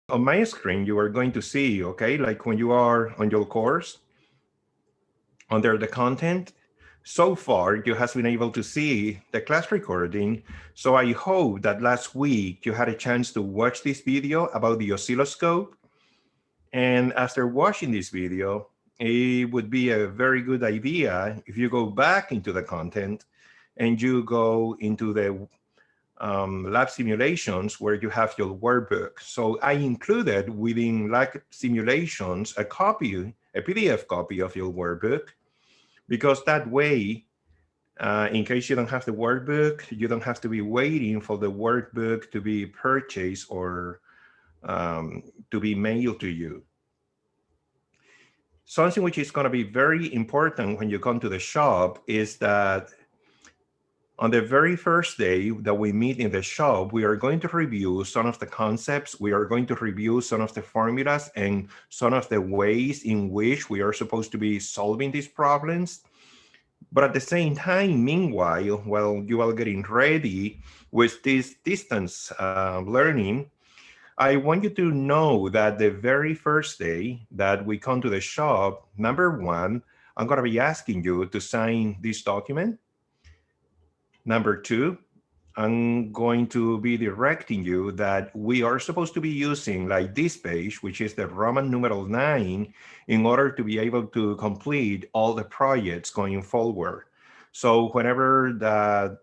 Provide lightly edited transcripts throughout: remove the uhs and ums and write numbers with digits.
On my screen, you are going to see, okay, like when you are on your course, under the content, so far you has been able to see the class recording. So I hope that last week you had a chance to watch this video about the oscilloscope. And after watching this video, it would be a very good idea if you go back into the content and you go into the lab simulations where you have your workbook. So I included within lab simulations a copy, a PDF copy of your workbook, because that way, in case you don't have the workbook, you don't have to be waiting for the workbook to be purchased or to be mailed to you. Something which is going to be very important when you come to the shop is that on the very first day that we meet in the shop, we are going to review some of the concepts. We are going to review some of the formulas and some of the ways in which we are supposed to be solving these problems. But at the same time, meanwhile, while you are getting ready with this distance learning, I want you to know that the very first day that we come to the shop, number one, I'm going to be asking you to sign this document. Number two, I'm going to be directing you that we are supposed to be using like this page, which is the Roman numeral 9, in order to be able to complete all the projects going forward. So whenever the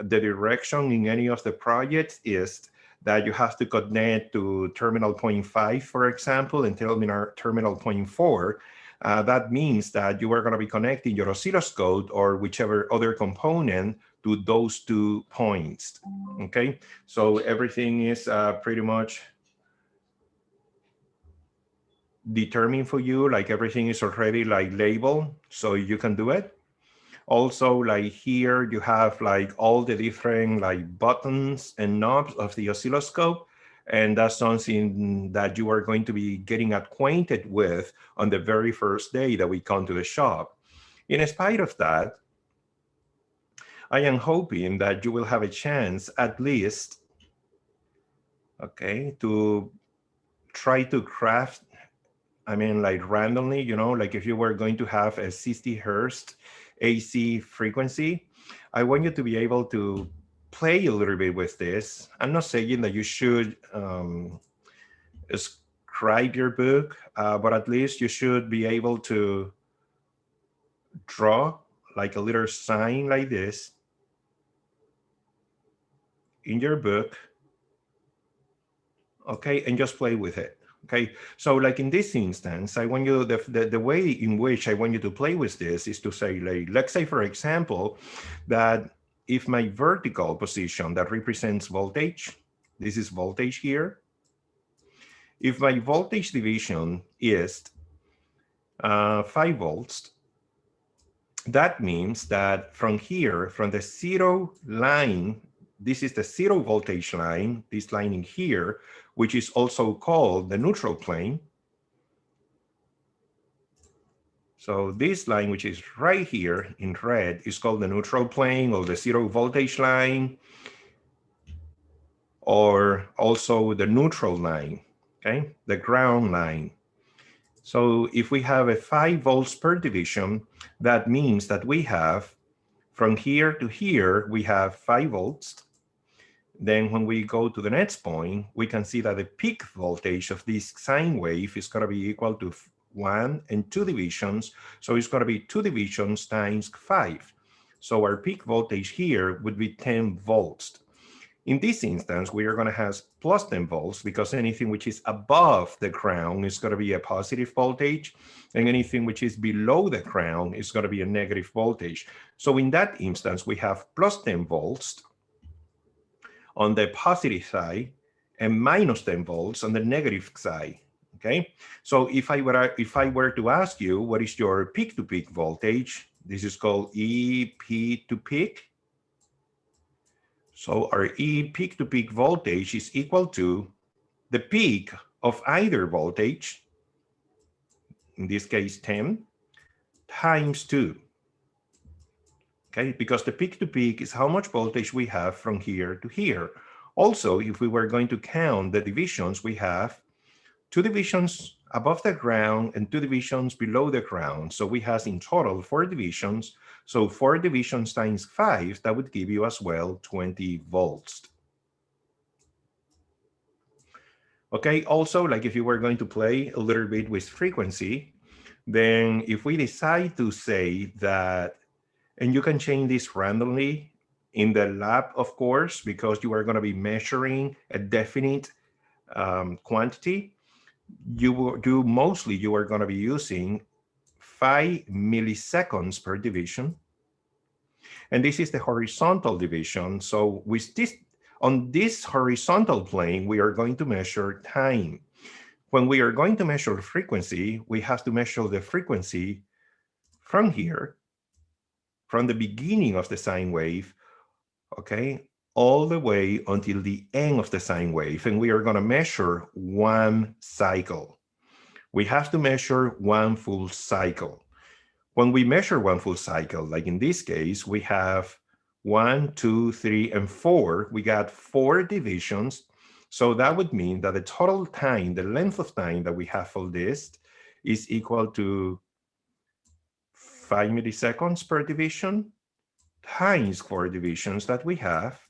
direction in any of the projects is that you have to connect to terminal point 5, for example, and terminal point 4, that means that you are going to be connecting your oscilloscope or whichever other component to those 2 points. Okay, so everything is pretty much determined for you, like everything is already like labeled, so you can do it. Also, like here you have like all the different like buttons and knobs of the oscilloscope, and that's something that you are going to be getting acquainted with on the very first day that we come to the shop. In spite of that, I am hoping that you will have a chance at least, okay, to try to craft, I mean, like randomly, you know, like if you were going to have a 60 hertz AC frequency, I want you to be able to play a little bit with this. I'm not saying that you should scribe your book, but at least you should be able to draw like a little sign like this in your book, okay, and just play with it. Okay, so like in this instance, I want you, the way in which I want you to play with this is to say, like, let's say, for example, that if my vertical position that represents voltage, this is voltage here. If my voltage division is 5 volts, that means that from here, from the 0 line, this is the 0 voltage line, this line in here, which is also called the neutral plane. So this line, which is right here in red, is called the neutral plane or the 0 voltage line, or also the neutral line, okay, the ground line. So if we have a 5 volts per division, that means that we have from here to here, we have 5 volts. Then when we go to the next point, we can see that the peak voltage of this sine wave is going to be equal to 1 and 2 divisions. So it's going to be 2 divisions times 5. So our peak voltage here would be 10 volts. In this instance, we are going to have plus 10 volts because anything which is above the ground is going to be a positive voltage, and anything which is below the ground is going to be a negative voltage. So in that instance, we have plus 10 volts on the positive side and minus 10 volts on the negative side. Okay, so if I were to ask you what is your peak-to-peak voltage, this is called EP to peak. So our E peak-to-peak voltage is equal to the peak of either voltage, in this case 10, times 2. Okay, because the peak-to-peak is how much voltage we have from here to here. Also, if we were going to count the divisions we have, 2 divisions above the ground and 2 divisions below the ground. So we have in total 4 divisions. So 4 divisions times 5, that would give you as well 20 volts. Okay, also, like if you were going to play a little bit with frequency, then if we decide to say that, and you can change this randomly in the lab, of course, because you are going to be measuring a definite quantity, you are going to be using 5 milliseconds per division. And this is the horizontal division. So with this, on this horizontal plane, we are going to measure time. When we are going to measure frequency, we have to measure the frequency from here, from the beginning of the sine wave, okay, all the way until the end of the sine wave. And we are going to measure one cycle. We have to measure one full cycle. When we measure one full cycle, like in this case, we have 1, 2, 3, and 4. We got 4 divisions. So that would mean that the total time, the length of time that we have for this is equal to 5 milliseconds per division times 4 divisions that we have.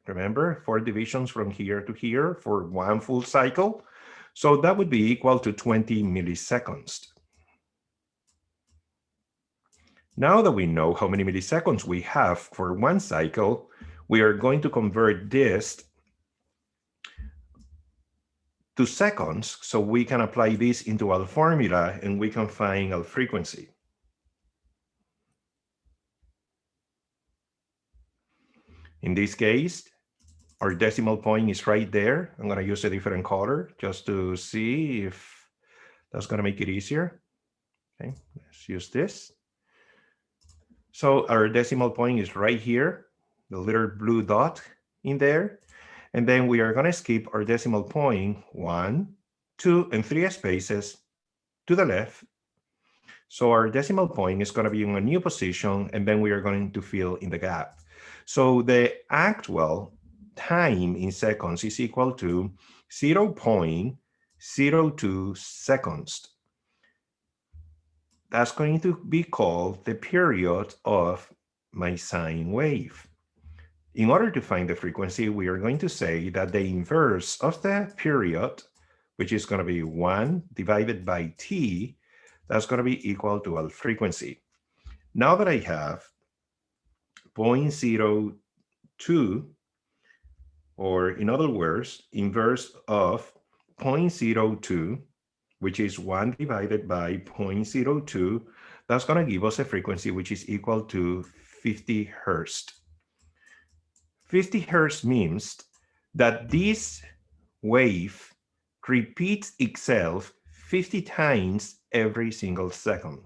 Remember, 4 divisions from here to here for one full cycle. So that would be equal to 20 milliseconds. Now that we know how many milliseconds we have for one cycle, we are going to convert this to seconds so we can apply this into our formula and we can find our frequency. In this case, our decimal point is right there. I'm going to use a different color just to see if that's going to make it easier. Okay, let's use this. So our decimal point is right here, the little blue dot in there. And then we are going to skip our decimal point 1, 2, and 3 spaces to the left. So our decimal point is going to be in a new position, and then we are going to fill in the gap. So the actual time in seconds is equal to 0.02 seconds. That's going to be called the period of my sine wave. In order to find the frequency, we are going to say that the inverse of the period, which is going to be 1 divided by t, that's going to be equal to our frequency. Now that I have 0.02, or in other words, inverse of 0.02, which is 1 divided by 0.02, that's going to give us a frequency which is equal to 50 hertz. 50 hertz means that this wave repeats itself 50 times every single second.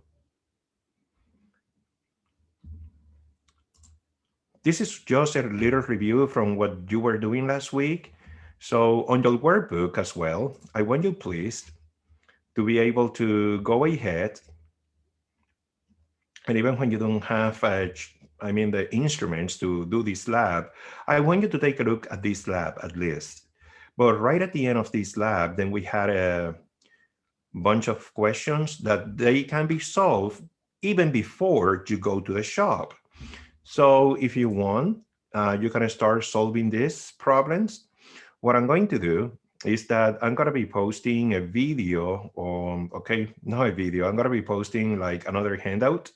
This is just a little review from what you were doing last week. So on your workbook as well, I want you please to be able to go ahead, and even when you don't have the instruments to do this lab, I want you to take a look at this lab at least. But right at the end of this lab, then we had a bunch of questions that they can be solved even before you go to the shop. So if you want, you can start solving these problems. What I'm going to do is that I'm going to be posting a video, not a video, I'm going to be posting like another handout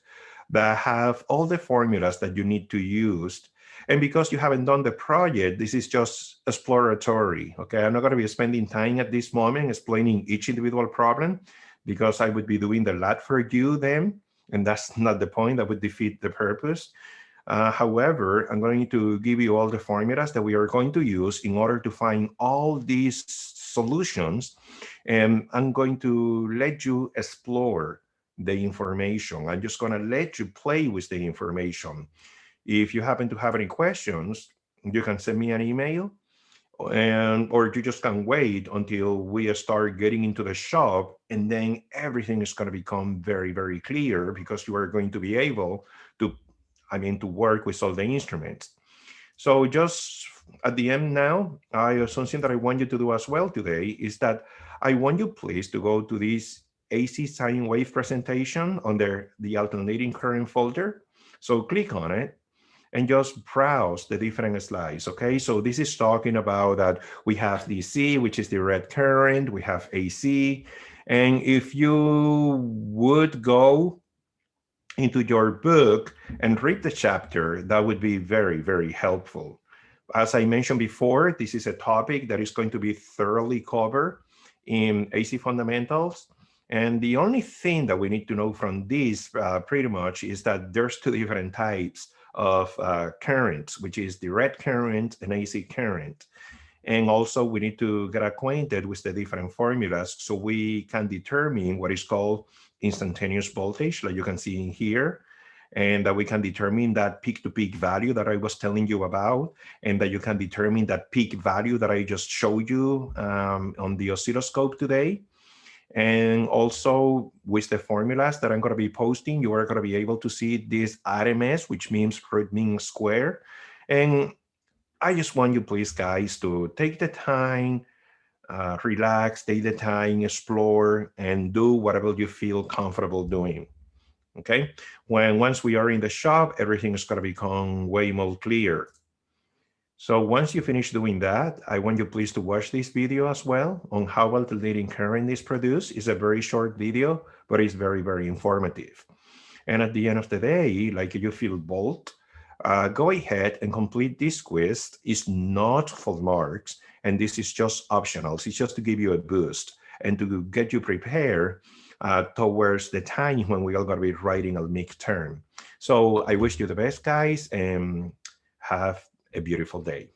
that have all the formulas that you need to use. And because you haven't done the project, this is just exploratory, okay? I'm not going to be spending time at this moment explaining each individual problem because I would be doing the lab for you then, and that's not the point. That would defeat the purpose. However, I'm going to give you all the formulas that we are going to use in order to find all these solutions, and I'm going to let you explore the information. I'm just going to let you play with the information. If you happen to have any questions, you can send me an email, or you just can wait until we start getting into the shop, and then everything is going to become very, very clear because you are going to be able to work with all the instruments. So just at the end now, something that I want you to do as well today is that I want you please to go to this AC sine wave presentation under the alternating current folder. So click on it and just browse the different slides, okay? So this is talking about that we have DC, which is the red current, we have AC, and if you would go into your book and read the chapter, that would be very, very helpful. As I mentioned before, this is a topic that is going to be thoroughly covered in AC fundamentals. And the only thing that we need to know from this pretty much is that there's two different types of currents, which is direct current and AC current. And also we need to get acquainted with the different formulas so we can determine what is called instantaneous voltage, like you can see in here, and that we can determine that peak-to-peak value that I was telling you about, and that you can determine that peak value that I just showed you on the oscilloscope today. And also with the formulas that I'm going to be posting, you are going to be able to see this RMS, which means root mean square. And I just want you, please, guys, to take the time, relax, take the time, explore, and do whatever you feel comfortable doing. Okay? Once we are in the shop, everything is going to become way more clear. So once you finish doing that, I want you please to watch this video as well on how alternating current is produced. It's a very short video, but it's very, very informative. And at the end of the day, like you feel bold, go ahead and complete this quiz. It's not full marks, and this is just optional. It's just to give you a boost and to get you prepared towards the time when we are going to be writing a midterm. So I wish you the best, guys, and have a beautiful day.